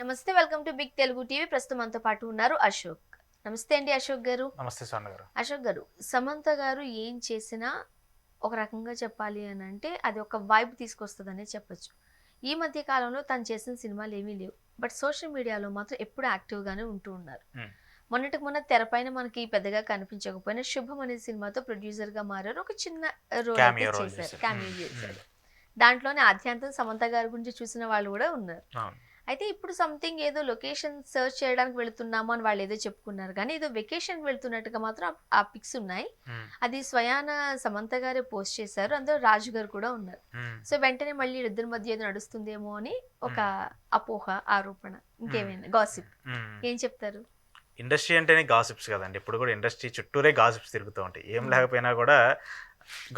నమస్తే. Welcome to big Telugu TV. ప్రస్తుతం మనతో పాటు ఉన్నారు అశోక్. నమస్తే అండి అశోక్ గారు. నమస్తే స్వర్ణ గారు. అశోక్ గారు, సమంత గారు ఏం చేసినా ఒక రకంగా చెప్పాలి అని అంటే అది ఒక వైబ్ తీసుకొస్తుందనే చెప్పొచ్చు. ఈ మధ్య కాలంలో తను చేసిన సినిమాలు ఏమీ లేవు, బట్ సోషల్ మీడియాలో మాత్రం ఎప్పుడు యాక్టివ్గానే ఉంటూ ఉన్నారు. మొన్నటికి మొన్న తెరపైన మనకి పెద్దగా కనిపించకపోయినా శుభం అనే సినిమాతో ప్రొడ్యూసర్గా మారారు. ఒక చిన్న రోల్ అయితే చేశారు, క్యామియో చేశారు. దాంట్లోనే ఆద్యాంతం సమంత గారి గురించి చూసిన వాళ్ళు కూడా ఉన్నారు. అయితే ఇప్పుడు సంథింగ్ ఏదో లొకేషన్ సర్చ్ చేయడానికి వెళుతున్నాము అని వాళ్ళు ఏదో చెప్పుకున్నారు, కానీ ఏదో వెకేషన్ వెళ్తున్నట్టుగా మాత్రం ఆ పిక్స్ ఉన్నాయి. అది స్వయాన సమంత గారే పోస్ట్ చేశారు, అందులో రాజు గారు కూడా ఉన్నారు. సో వెంటనే మళ్ళీ ఇద్దరి మధ్య ఏదో నడుస్తుందేమో అని ఒక అపోహ, ఆరోపణ, ఇంకేమైనా గాసిప్ ఏం చెప్తారు? ఇండస్ట్రీ అంటేనే గాసిప్స్ కదండి. ఇప్పుడు కూడా ఇండస్ట్రీ చుట్టూరే గాసిప్స్ తిరుగుతూ ఉంటాయి. ఏం లేకపోయినా కూడా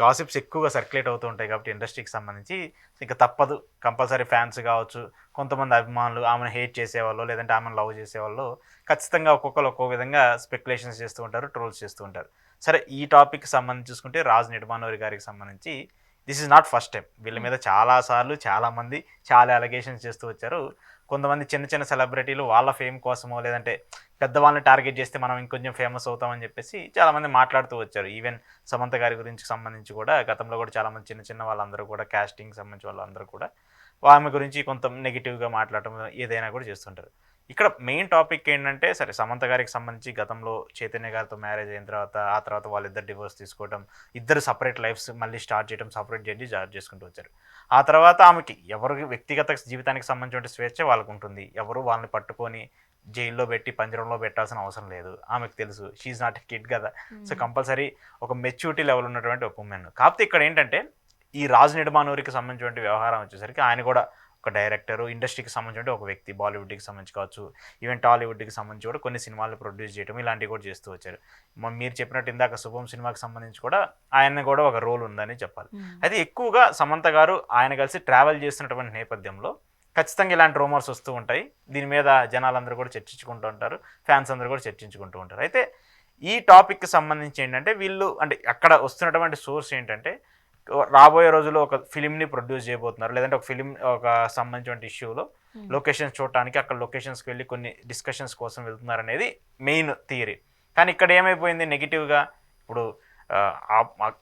గాసిప్స్ ఎక్కువగా సర్క్యులేట్ అవుతూ ఉంటాయి. కాబట్టి ఇండస్ట్రీకి సంబంధించి ఇంకా తప్పదు, కంపల్సరీ ఫ్యాన్స్ కావచ్చు, కొంతమంది అభిమానులు ఆమెను హేట్ చేసేవాళ్ళు, లేదంటే ఆమెను లవ్ చేసేవాళ్ళు ఖచ్చితంగా ఒక్కొక్కరు ఒక్కొక్క విధంగా స్పెక్యులేషన్స్ చేస్తూ ఉంటారు, ట్రోల్స్ చేస్తూ ఉంటారు. సరే, ఈ టాపిక్కి సంబంధించి చూసుకుంటే రాజ్ నిడుమానూరి గారికి సంబంధించి this is not first time. వీళ్ళ మీద చాలాసార్లు చాలామంది చాలా అలిగేషన్స్ చేస్తూ వచ్చారు. కొంతమంది చిన్న చిన్న సెలబ్రిటీలు వాళ్ళ ఫేమ్ కోసమో లేదంటే పెద్దవాళ్ళని టార్గెట్ చేస్తే మనం ఇంకొంచెం ఫేమస్ అవుతామని చెప్పేసి చాలామంది మాట్లాడుతూ వచ్చారు. ఈవెన్ సమంత గారి గురించి సంబంధించి కూడా గతంలో కూడా చాలామంది చిన్న చిన్న వాళ్ళందరూ కూడా, కాస్టింగ్ సంబంధించి వాళ్ళందరూ కూడా ఆమె గురించి కొంత నెగిటివ్గా మాట్లాడటం ఏదైనా కూడా చేస్తుంటారు. ఇక్కడ మెయిన్ టాపిక్ ఏంటంటే, సరే సమంత గారికి సంబంధించి గతంలో చైతన్య గారితో మ్యారేజ్ అయిన తర్వాత ఆ తర్వాత వాళ్ళిద్దరు డివోర్స్ తీసుకోవడం, ఇద్దరు సపరేట్ లైఫ్స్ మళ్ళీ స్టార్ట్ చేయడం, సపరేట్ జర్నీ స్టార్ట్ చేసుకుంటూ వచ్చారు. ఆ తర్వాత ఆమెకి ఎవరికి వ్యక్తిగత జీవితానికి సంబంధించిన స్వేచ్ఛ వాళ్ళకు ఉంటుంది. ఎవరు వాళ్ళని పట్టుకొని జైల్లో పెట్టి పంజరంలో పెట్టాల్సిన అవసరం లేదు. ఆమెకు తెలుసు షీఈ్ నాట్ ఎ కిడ్ కదా. సో కంపల్సరీ ఒక మెచ్యూరిటీ లెవెల్ ఉన్నటువంటి ఒక ఉమెన్. కాకపోతే ఇక్కడ ఏంటంటే ఈ రాజ్ నిడుమానూరికి సంబంధించిన వ్యవహారం వచ్చేసరికి ఆయన కూడా ఒక డైరెక్టరు, ఇండస్ట్రీకి సంబంధించిన ఒక వ్యక్తి, బాలీవుడ్కి సంబంధించి కావచ్చు, ఈవెన్ టాలీవుడ్కి సంబంధించి కూడా కొన్ని సినిమాలు ప్రొడ్యూస్ చేయడం ఇలాంటివి కూడా చేస్తూ వచ్చారు. మీరు చెప్పినట్టు ఇందాక శుభం సినిమాకి సంబంధించి కూడా ఆయన కూడా ఒక రోల్ ఉందని చెప్పాలి. అయితే ఎక్కువగా సమంత గారు ఆయన కలిసి ట్రావెల్ చేస్తున్నటువంటి నేపథ్యంలో ఖచ్చితంగా ఇలాంటి రూమర్స్ వస్తూ ఉంటాయి. దీని మీద జనాలందరూ కూడా చర్చించుకుంటూ ఉంటారు, ఫ్యాన్స్ అందరూ కూడా చర్చించుకుంటూ ఉంటారు. అయితే ఈ టాపిక్కి సంబంధించి ఏంటంటే వీళ్ళు అంటే అక్కడ వస్తున్నటువంటి సోర్స్ ఏంటంటే రాబోయే రోజుల్లో ఒక ఫిలింని ప్రొడ్యూస్ చేయబోతున్నారు, లేదంటే ఒక ఫిలిం ఒక సంబంధించిన ఇష్యూలో లొకేషన్స్ చూడటానికి అక్కడ లొకేషన్స్కి వెళ్ళి కొన్ని డిస్కషన్స్ కోసం వెళ్తున్నారు అనేది మెయిన్ థియరీ. కానీ ఇక్కడ ఏమైపోయింది నెగిటివ్గా, ఇప్పుడు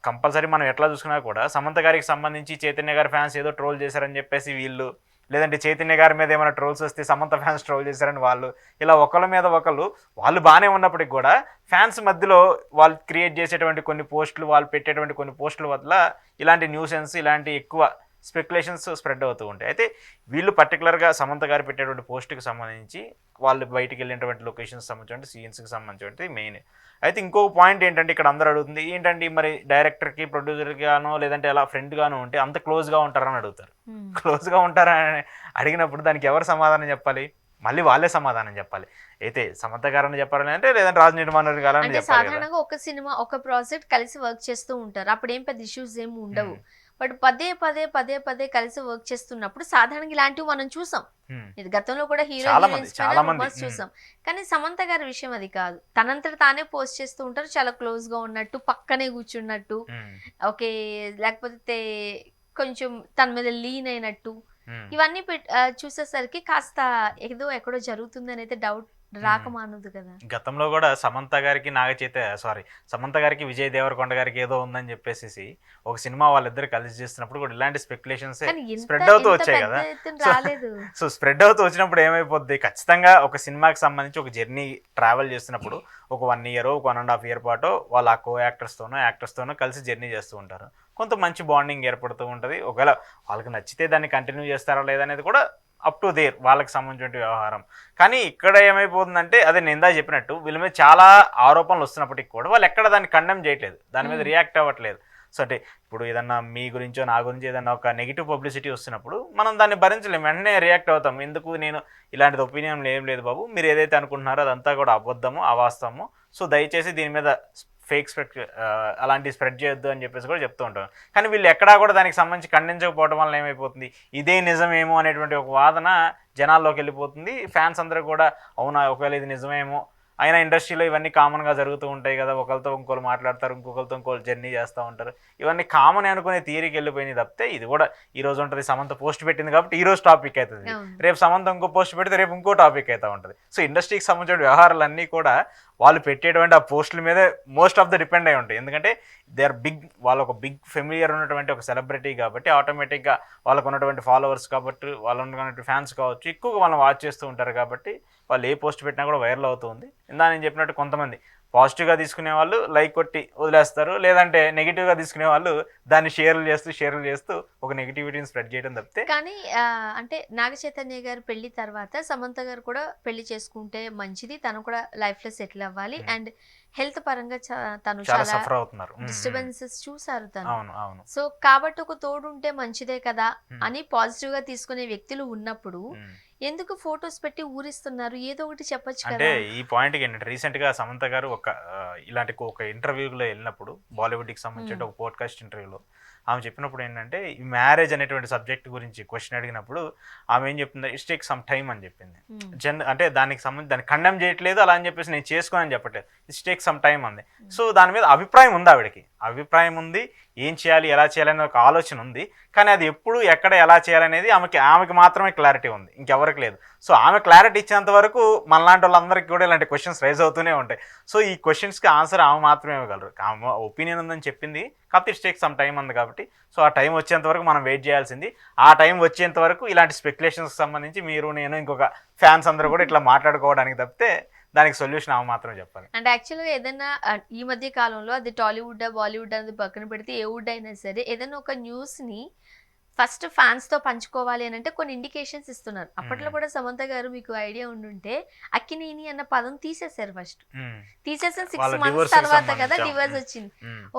కంపల్సరీ మనం ఎట్లా చూసుకున్నా కూడా సమంత గారికి సంబంధించి చైతన్య గారి ఫ్యాన్స్ ఏదో ట్రోల్ చేశారని చెప్పేసి వీళ్ళు, లేదంటే చైతన్య గారి మీద ఏమైనా ట్రోల్స్ వస్తే సమంత ఫ్యాన్స్ ట్రోల్ చేశారని వాళ్ళు, ఇలా ఒకళ్ళ మీద ఒకళ్ళు వాళ్ళు బాగానే ఉన్నప్పటికి కూడా ఫ్యాన్స్ మధ్యలో వాళ్ళు క్రియేట్ చేసేటువంటి కొన్ని పోస్టులు, వాళ్ళు పెట్టేటువంటి కొన్ని పోస్టుల వల్ల ఇలాంటి న్యూసెన్స్, ఇలాంటి ఎక్కువ స్పెక్యులేషన్స్ స్ప్రెడ్ అవుతూ ఉంటాయి. అయితే వీళ్ళు పర్టికులర్గా సమంత గారు పెట్టేటువంటి పోస్ట్కి సంబంధించి వాళ్ళు బయటికి వెళ్ళినటువంటి లొకేషన్స్ సంబంధించి సీన్స్కి సంబంధించి మెయిన్. అయితే ఇంకొక పాయింట్ ఏంటంటే ఇక్కడ అందరూ అడుగుతుంది ఏంటంటే మరి డైరెక్టర్కి ప్రొడ్యూసర్కి గానో లేదంటే ఎలా ఫ్రెండ్గానో ఉంటే అంత క్లోజ్గా ఉంటారని అడుగుతారు. క్లోజ్గా ఉంటారని అడిగినప్పుడు దానికి ఎవరు సమాధానం చెప్పాలి? మళ్ళీ వాళ్ళే సమాధానం చెప్పాలి. అయితే సమంత గారని చెప్పాలని అంటే లేదంటే రాజ్ నిడుమానూరి గారని చెప్పాలి. సాధారణంగా ఒక సినిమా ఒక ప్రాజెక్ట్ కలిసి వర్క్ చేస్తూ ఉంటారు, అప్పుడు ఏం పెద్ద ఇష్యూస్ ఏమి ఉండవు. బట్ పదే పదే పదే పదే కలిసి వర్క్ చేస్తున్నప్పుడు సాధారణంగా ఇలాంటివి మనం చూసాం. ఇది గతంలో కూడా హీరోయిన్స్ చూసాం. కానీ సమంత గారి విషయం అది కాదు. తనంతట తానే పోస్ట్ చేస్తూ ఉంటారు, చాలా క్లోజ్ గా ఉన్నట్టు, పక్కనే కూర్చున్నట్టు, ఓకే, లేకపోతే కొంచెం తన మీద లీన్ అయినట్టు, ఇవన్నీ చూసేసరికి కాస్త ఏదో ఎక్కడో జరుగుతుందని అయితే డౌట్ రాకమానదు కదా. గతంలో కూడా సమంత గారికి విజయ్ దేవరకొండ గారికి ఏదో ఉందని చెప్పేసి ఒక సినిమా వాళ్ళిద్దరు కలిసి చేస్తున్నప్పుడు కూడా ఇలాంటి స్పెక్యులేషన్స్ స్ప్రెడ్ అవుతూ వచ్చాయి కదా. సో స్ప్రెడ్ అవుతూ వచ్చినప్పుడు ఏమైపోద్ది, ఖచ్చితంగా ఒక సినిమాకి సంబంధించి ఒక జర్నీ ట్రావెల్ చేస్తున్నప్పుడు ఒక 1 year, ఒక 1.5 year పాటు వాళ్ళ ఆ కో యాక్టర్స్తోనో కలిసి జర్నీ చేస్తూ ఉంటారు. కొంత మంచి బాండింగ్ ఏర్పడుతూ ఉంటుంది. ఒకవేళ వాళ్ళకి నచ్చితే దాన్ని కంటిన్యూ చేస్తారా లేదనేది కూడా అప్ టు దేర్, వాళ్ళకి సంబంధించిన వ్యవహారం. కానీ ఇక్కడ ఏమైపోతుందంటే అదే నేను ఇందా చెప్పినట్టు వీళ్ళ మీద చాలా ఆరోపణలు వస్తున్నప్పటికీ కూడా వాళ్ళు ఎక్కడ దాన్ని కండెమ్ చేయట్లేదు, దాని మీద రియాక్ట్ అవ్వట్లేదు. సో అంటే ఇప్పుడు ఏదన్నా మీ గురించో నా గురించి ఏదన్నా ఒక నెగిటివ్ పబ్లిసిటీ వస్తున్నప్పుడు మనం దాన్ని భరించలేము, వెంటనే రియాక్ట్ అవుతాం. ఎందుకు నేను ఇలాంటిది ఒపీనియన్ ఏం లేదు బాబు, మీరు ఏదైతే అనుకుంటున్నారో అదంతా కూడా అబద్ధము, అవాస్తవము. సో దయచేసి దీని మీద ఫేక్ అలాంటివి స్ప్రెడ్ చేయొద్దు అని చెప్పేసి కూడా చెప్తూ ఉంటాం. కానీ వీళ్ళు ఎక్కడా కూడా దానికి సంబంధించి ఖండించకపోవడం వల్ల ఏమైపోతుంది, ఇదే నిజమేమో అనేటువంటి ఒక వాదన జనాల్లోకి వెళ్ళిపోతుంది. ఫ్యాన్స్ అందరూ కూడా అవునా ఒకవేళ ఇది నిజమేమో అయినా ఇండస్ట్రీలో ఇవన్నీ కామన్గా జరుగుతూ ఉంటాయి కదా, ఒకరితో ఇంకోళ్ళు మాట్లాడతారు, ఇంకొకరితో ఇంకోళ్ళు జర్నీ చేస్తూ ఉంటారు, ఇవన్నీ కామన్ అనుకునే థియరీకి వెళ్ళిపోయినాయి తప్పితే ఇది కూడా ఈ రోజు ఉంటుంది. సమంత పోస్ట్ పెట్టింది కాబట్టి ఈ రోజు టాపిక్ అవుతుంది, రేపు సమంత ఇంకో పోస్ట్ పెడితే రేపు ఇంకో టాపిక్ అవుతూ ఉంటుంది. సో ఇండస్ట్రీకి సంబంధించిన వ్యవహారాలన్నీ కూడా వాళ్ళు పెట్టేటువంటి ఆ పోస్టుల మీదే మోస్ట్ ఆఫ్ ద డిపెండ్ అయి ఉంటాయి. ఎందుకంటే దే ఆర్ బిగ్, వాళ్ళు ఒక బిగ్ ఫెమిలియర్ ఉన్నటువంటి ఒక సెలబ్రిటీ కాబట్టి ఆటోమేటిక్గా వాళ్ళకు ఉన్నటువంటి ఫాలోవర్స్ కాబట్టి వాళ్ళు ఉన్నటువంటి ఫ్యాన్స్ కావచ్చు ఎక్కువగా వాళ్ళని వాచ్ చేస్తూ ఉంటారు కాబట్టి వాళ్ళు ఏ పోస్ట్ పెట్టినా కూడా వైరల్ అవుతుంది. ఇందా నేను చెప్పినట్టు కొంతమంది పాజిటివ్గా తీసుకునే వాళ్ళు లైక్ కొట్టి వదిలేస్తారు, లేదంటే నెగిటివ్గా తీసుకునే వాళ్ళు దాన్ని షేర్లు చేస్తూ ఒక నెగిటివిటీని స్ప్రెడ్ చేయడం తప్పితే. కానీ అంటే నాగ చైతన్య గారు పెళ్లి తర్వాత సమంత గారు కూడా పెళ్లి చేసుకుంటే మంచిది, తను కూడా లైఫ్లో సెటిల్ అవ్వాలి అండ్ హెల్త్ పరంగా తను చాలా సఫర్ అవుతున్నారు, డిస్టర్బెన్సెస్ చూసారు తను. అవును. సో కాబట్టి ఒక తోడు ఉంటే మంచిదే కదా అని పాజిటివ్ గా తీసుకునే వ్యక్తులు ఉన్నప్పుడు ఎందుకు ఫొటోస్ పెట్టి ఊరిస్తున్నారు? ఏదో ఒకటి చెప్పొచ్చు అంటే కదా. ఈ పాయింట్కి ఏంటంటే రీసెంట్గా సమంత గారు ఇలాంటి ఒక ఇంటర్వ్యూలో వెళ్ళినప్పుడు, బాలీవుడ్కి సంబంధించిన ఒక పోడ్కాస్ట్ ఇంటర్వ్యూలో ఆమె చెప్పినప్పుడు ఏంటంటే ఈ మ్యారేజ్ అనేటువంటి సబ్జెక్ట్ గురించి క్వశ్చన్ అడిగినప్పుడు ఆమె ఏం చెప్పింది, ఇట్స్ టేక్ సమ్ టైమ్ అని చెప్పింది. అంటే దానికి సంబంధించి దాన్ని కండెమ్ చేయట్లేదు అలా అని చెప్పేసి నేను చేసుకోనని చెప్పట్లేదు, ఇట్స్ టేక్ సమ్ టైమ్ అంది. సో దాని మీద అభిప్రాయం ఉంది, ఆవిడకి అభిప్రాయం ఉంది, ఏం చేయాలి ఎలా చేయాలనే ఒక ఆలోచన ఉంది. కానీ అది ఎప్పుడు ఎక్కడ ఎలా చేయాలనేది ఆమెకి మాత్రమే క్లారిటీ ఉంది, ఇంకెవరికి లేదు. సో ఆమె క్లారిటీ ఇచ్చేంత వరకు మనలాంటి వాళ్ళందరికీ కూడా ఇలాంటి క్వశ్చన్స్ రైజ్ అవుతూనే ఉంటాయి. సో ఈ క్వశ్చన్స్కి ఆన్సర్ ఆమె మాత్రమే ఇవ్వగలరు. ఆమె ఒపీనియన్ ఉందని చెప్పింది కాకపోతే ఇట్స్ టేక్ సమ్ టైం ఉంది కాబట్టి సో ఆ టైం వచ్చేంత వరకు మనం వెయిట్ చేయాల్సింది. ఆ టైం వచ్చేంత వరకు ఇలాంటి స్పెక్యులేషన్స్కి సంబంధించి మీరు నేను ఇంకొక ఫ్యాన్స్ అందరూ కూడా ఇట్లా మాట్లాడుకోవడానికి తప్పితే దానికి సొల్యూషన్ ఆమె మాత్రమే చెప్పాలి. అంటే యాక్చువల్గా ఏదైనా ఈ మధ్య కాలంలో అది టాలీవుడ్ బాలీవుడ్ అనేది పక్కన పెడితే ఏ వుడ్ అయినా సరే ఏదైనా ఒక న్యూస్ని ఫస్ట్ ఫ్యాన్స్తో పంచుకోవాలి అని అంటే కొన్ని ఇండికేషన్స్ ఇస్తున్నారు. అప్పట్లో కూడా సమంత గారు మీకు ఐడియా ఉండుంటే అక్కినేని అన్న పదం తీసేశారు. ఫస్ట్ తీసేసిన 6 months తర్వాత కదా డివోర్స్ వచ్చింది.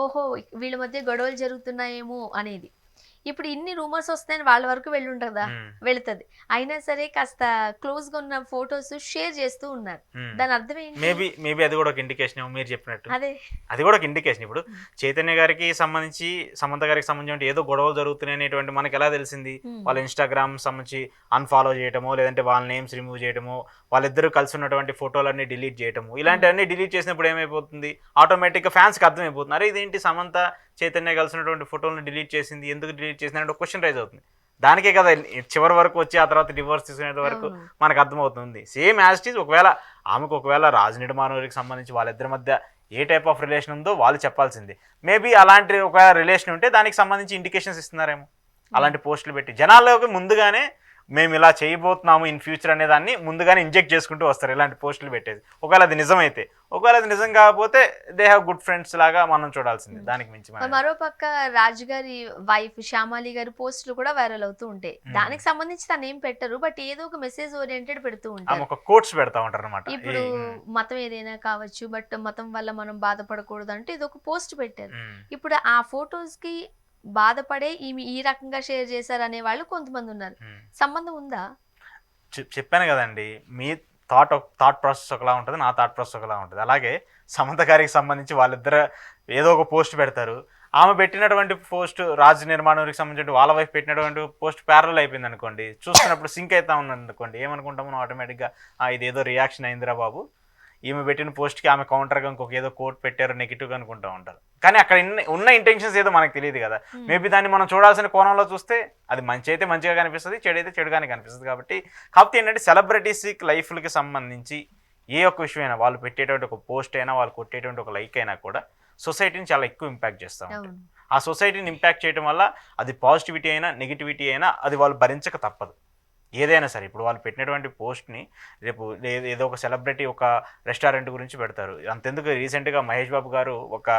ఓహో వీళ్ళ మధ్య గొడవలు జరుగుతున్నాయేమో అనేది. ఇప్పుడు ఇన్ని రూమర్స్ వస్తాయని వాళ్ళ వరకు వెళ్ళుంటుందా? వెళుతుంది. అయినా సరే కాస్త క్లోజ్ గా ఉన్న ఫొటోస్ షేర్ చేస్తూ ఉన్నారు. దాని అర్థం ఏంటి? మేబీ అది కూడా ఒక ఇండికేషన్ మీరు చెప్పినట్టు. అదే అది కూడా ఒక ఇండికేషన్. ఇప్పుడు చైతన్య గారికి సంబంధించి సమంత గారికి సంబంధించి ఏదో గొడవలు జరుగుతున్నాయి అనేటువంటి మనకి ఎలా తెలిసింది? వాళ్ళ ఇన్స్టాగ్రామ్ సంబంధించి అన్ఫాలో చేయటమో, లేదంటే వాళ్ళ నేమ్స్ రిమూవ్ చేయటమో, వాళ్ళిద్దరూ కలిసి ఉన్నటువంటి ఫోటోలన్నీ డిలీట్ చేయటము, ఇలాంటివన్నీ డిలీట్ చేసినప్పుడు ఏమైపోతుంది, ఆటోమేటిక్గా ఫ్యాన్స్కి అర్థమైపోతుంది, అరే ఇదేంటి సమంత చైతన్య కలిసినటువంటి ఫోటోలను డిలీట్ చేసింది, ఎందుకు డిలీట్ చేసింది అంటే ఒక క్వశ్చన్ రైజ్ అవుతుంది. దానికే కదా చివరి వరకు వచ్చి ఆ తర్వాత డివోర్స్ తీసుకునే వరకు మనకు అర్థమవుతుంది. సేమ్ యాజ్ ఇట్ ఈజ్ ఒకవేళ రాజ్ నిడమానూరికి సంబంధించి వాళ్ళిద్దరి మధ్య ఏ టైప్ ఆఫ్ రిలేషన్ ఉందో వాళ్ళు చెప్పాల్సింది. మేబీ అలాంటి ఒక రిలేషన్ ఉంటే దానికి సంబంధించి ఇండికేషన్స్ ఇస్తున్నారేమో అలాంటి పోస్టులు పెట్టి. జనాల్లోకి ముందుగానే మేము ఇలా చేయబోతున్నాము ఇన్ ఫ్యూచర్ అనే దాన్ని ముందుగానే ఇంజెక్ట్ చేసుకుంటూ వస్తారు ఇలాంటి పోస్టులు పెట్టేది. ఒకవేళ అది నిజమైతే, ఒకవేళ అది నిజం కాకపోతే దే హ్యావ్ గుడ్ ఫ్రెండ్స్ లాగా మనం చూడాల్సింది. దానికి మించి మరో పక్క రాజు గారి వైఫ్ శ్యామాలి గారి పోస్టులు కూడా వైరల్ అవుతూ ఉంటాయి. దానికి సంబంధించి తను ఏం పెట్టరు, బట్ ఏదో ఒక మెసేజ్ ఓరియంటెడ్ పెడుతూ ఉంటారు, ఒక కోట్స్ పెడతా ఉంటారు అనమాట. ఇప్పుడు మతం ఏదైనా కావచ్చు, బట్ మతం వల్ల మనం బాధపడకూడదు అంటే ఇది ఒక పోస్ట్ పెట్టారు. ఇప్పుడు ఆ ఫొటోస్ కి బాధపడే ఈ రకంగా షేర్ చేశారు అనే వాళ్ళు కొంతమంది ఉన్నారు. సంబంధం ఉందా? చెప్పాను కదండి, మీ థాట్ ప్రాసెస్ ఒకలా ఉంటుంది, నా థాట్ ప్రాసెస్ ఒకలా ఉంటుంది. అలాగే సమంత గారికి సంబంధించి వాళ్ళిద్దరు ఏదో ఒక పోస్ట్ పెడతారు. ఆమె పెట్టినటువంటి పోస్ట్ రాజ్ నిర్మాణానికి సంబంధించి వాళ్ళ వైఫ్ పెట్టినటువంటి పోస్ట్ ప్యారల్ అయిపోయింది అనుకోండి, చూస్తున్నప్పుడు సింక్ అవుతా ఉన్నది అనుకోండి, ఏమనుకుంటాము ఆటోమేటిక్గా ఇదేదో రియాక్షన్ అయిందిరా బాబు, ఈమె పెట్టిన పోస్ట్కి ఆమె కౌంటర్గా ఇంకొక ఏదో కోట్ పెట్టారు నెగిటివ్గా అనుకుంటూ ఉంటారు. కానీ అక్కడ ఉన్న ఇంటెన్షన్స్ ఏదో మనకు తెలియదు కదా. మేబీ దాన్ని మనం చూడాల్సిన కోణంలో చూస్తే అది మంచి అయితే మంచిగా కనిపిస్తుంది, చెడు అయితే చెడుగానే కనిపిస్తుంది. కాకపోతే ఏంటంటే సెలబ్రిటీస్ లైఫ్లకి సంబంధించి ఏ ఒక్క విషయమైనా వాళ్ళు పెట్టేటువంటి ఒక పోస్ట్ అయినా వాళ్ళు కొట్టేటువంటి ఒక లైక్ అయినా కూడా సొసైటీని చాలా ఎక్కువ ఇంపాక్ట్ చేస్తూ ఉంటారు. ఆ సొసైటీని ఇంపాక్ట్ చేయడం వల్ల అది పాజిటివిటీ అయినా నెగిటివిటీ అయినా అది వాళ్ళు భరించక తప్పదు. ఏదైనా సరే ఇప్పుడు వాళ్ళు పెట్టినటువంటి పోస్ట్ని రేపు ఏదో ఒక సెలబ్రిటీ ఒక రెస్టారెంట్ గురించి పెడతారు. అంతెందుకు రీసెంట్గా మహేష్ బాబు గారు ఒక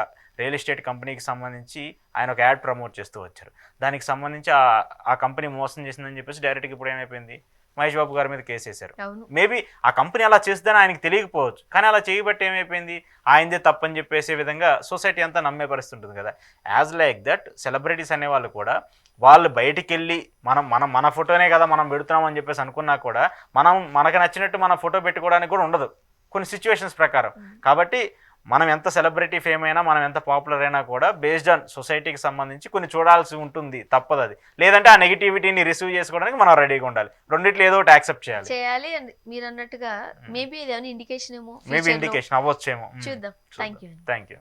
రియల్ ఎస్టేట్ కంపెనీకి సంబంధించి ఆయన ఒక యాడ్ ప్రమోట్ చేస్తూ వచ్చారు. దానికి సంబంధించి ఆ కంపెనీ మోసం చేసిందని చెప్పేసి డైరెక్ట్గా ఇప్పుడు ఏమైపోయింది, మహేష్ బాబు గారి మీద కేసు వేశారు. మేబీ ఆ కంపెనీ అలా చేస్తుందని ఆయనకి తెలియకపోవచ్చు, కానీ అలా చేయబట్టి ఏమైపోయింది, ఆయనదే తప్పని చెప్పేసే విధంగా సొసైటీ అంతా నమ్మే పరిస్థితి ఉంటుంది కదా. యాజ్ లైక్ దట్ సెలబ్రిటీస్ అనేవాళ్ళు కూడా వాళ్ళు బయటికి వెళ్ళి మన ఫోటోనే కదా మనం పెడుతున్నాం అని చెప్పేసి అనుకున్నా కూడా మనకు నచ్చినట్టు మన ఫోటో పెట్టుకోవడానికి కూడా ఉండదు కొన్ని సిచ్యువేషన్స్ ప్రకారం. కాబట్టి మనం ఎంత సెలబ్రిటీ ఫేమ్ అయినా మనం ఎంత పాపులర్ అయినా కూడా బేస్డ్ ఆన్ సొసైటీకి సంబంధించి కొన్ని చూడాల్సి ఉంటుంది, తప్పదు అది. లేదంటే ఆ నెగిటివిటీని రిసీవ్ చేసుకోవడానికి మనం రెడీగా ఉండాలి. రెండిట్లో ఏదో ఒకటి యాక్సెప్ట్ చేయాలి. చేయాలి అండ్ మీరు అన్నట్టుగా మేబీ ఇది ఏమైనా ఇండికేషన్ ఏమో మేబీ ఇండికేషన్ అవ్వచ్చేమో. చూద్దాం. Thank you. Thank you.